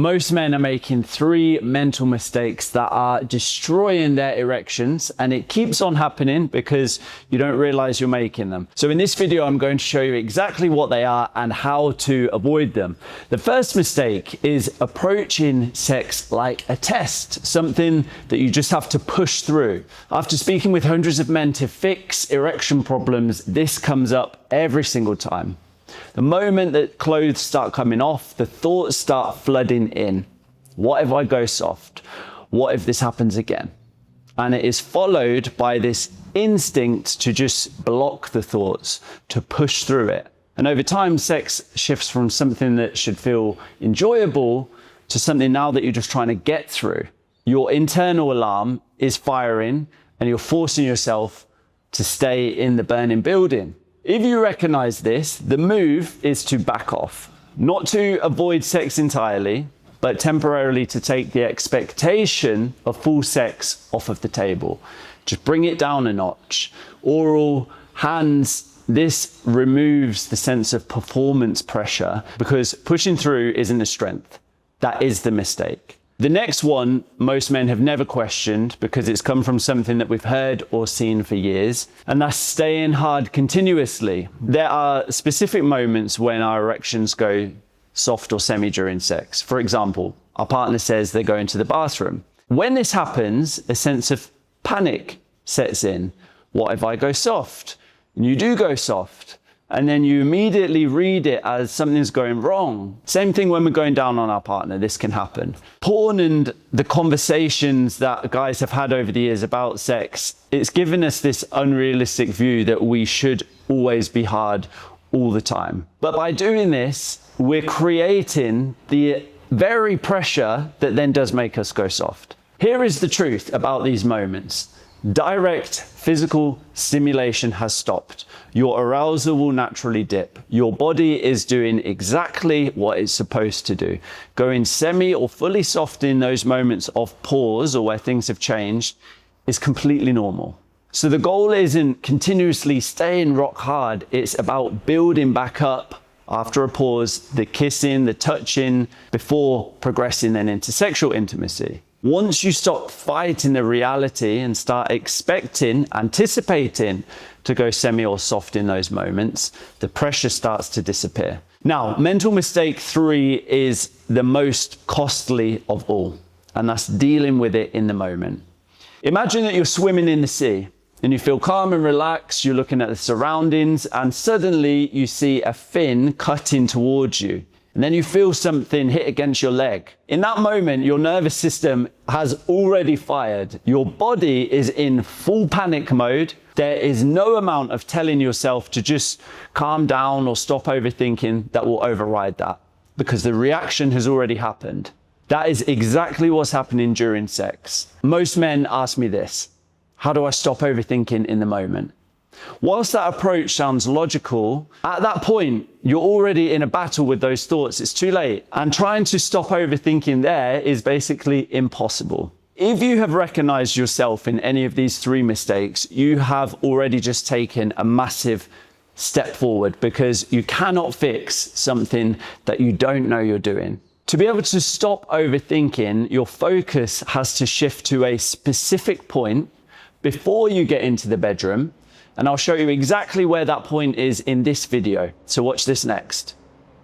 Most men are making 3 mental mistakes that are destroying their erections, and it keeps on happening because you don't realize you're making them. So in this video, I'm going to show you exactly what they are and how to avoid them. The first mistake is approaching sex like a test, something that you just have to push through. After speaking with hundreds of men to fix erection problems, this comes up every single time. The moment that clothes start coming off, the thoughts start flooding in. What if I go soft? What if this happens again? And it is followed by this instinct to just block the thoughts, to push through it. And over time, sex shifts from something that should feel enjoyable to something now that you're just trying to get through. Your internal alarm is firing and you're forcing yourself to stay in the burning building. If you recognize this, the move is to back off, not to avoid sex entirely, but temporarily to take the expectation of full sex off of the table. Just bring it down a notch. Oral, hands, this removes the sense of performance pressure because pushing through isn't a strength. That is the mistake. The next one, most men have never questioned because it's come from something that we've heard or seen for years, and that's staying hard continuously. There are specific moments when our erections go soft or semi during sex. For example, our partner says they're going to the bathroom. When this happens, a sense of panic sets in. What if I go soft? And you do go soft. And then you immediately read it as something's going wrong. Same thing when we're going down on our partner, this can happen. Porn and the conversations that guys have had over the years about sex, it's given us this unrealistic view that we should always be hard all the time. But by doing this, we're creating the very pressure that then does make us go soft. Here is the truth about these moments. Direct physical stimulation has stopped. Your arousal will naturally dip. Your body is doing exactly what it's supposed to do. Going semi or fully soft in those moments of pause or where things have changed is completely normal. So the goal isn't continuously staying rock hard. It's about building back up after a pause, the kissing, the touching, before progressing then into sexual intimacy. Once you stop fighting the reality and start anticipating to go semi or soft in those moments, the pressure starts to disappear. Now, mental mistake 3 is the most costly of all, and that's dealing with it in the moment. Imagine that you're swimming in the sea and you feel calm and relaxed, you're looking at the surroundings, and suddenly you see a fin cutting towards you. And then you feel something hit against your leg. In that moment, your nervous system has already fired. Your body is in full panic mode. There is no amount of telling yourself to just calm down or stop overthinking that will override that, because the reaction has already happened. That is exactly what's happening during sex. Most men ask me this: how do I stop overthinking in the moment? Whilst that approach sounds logical, at that point, you're already in a battle with those thoughts. It's too late. And trying to stop overthinking there is basically impossible. If you have recognized yourself in any of these 3 mistakes, you have already just taken a massive step forward, because you cannot fix something that you don't know you're doing. To be able to stop overthinking, your focus has to shift to a specific point before you get into the bedroom. And I'll show you exactly where that point is in this video. So watch this next.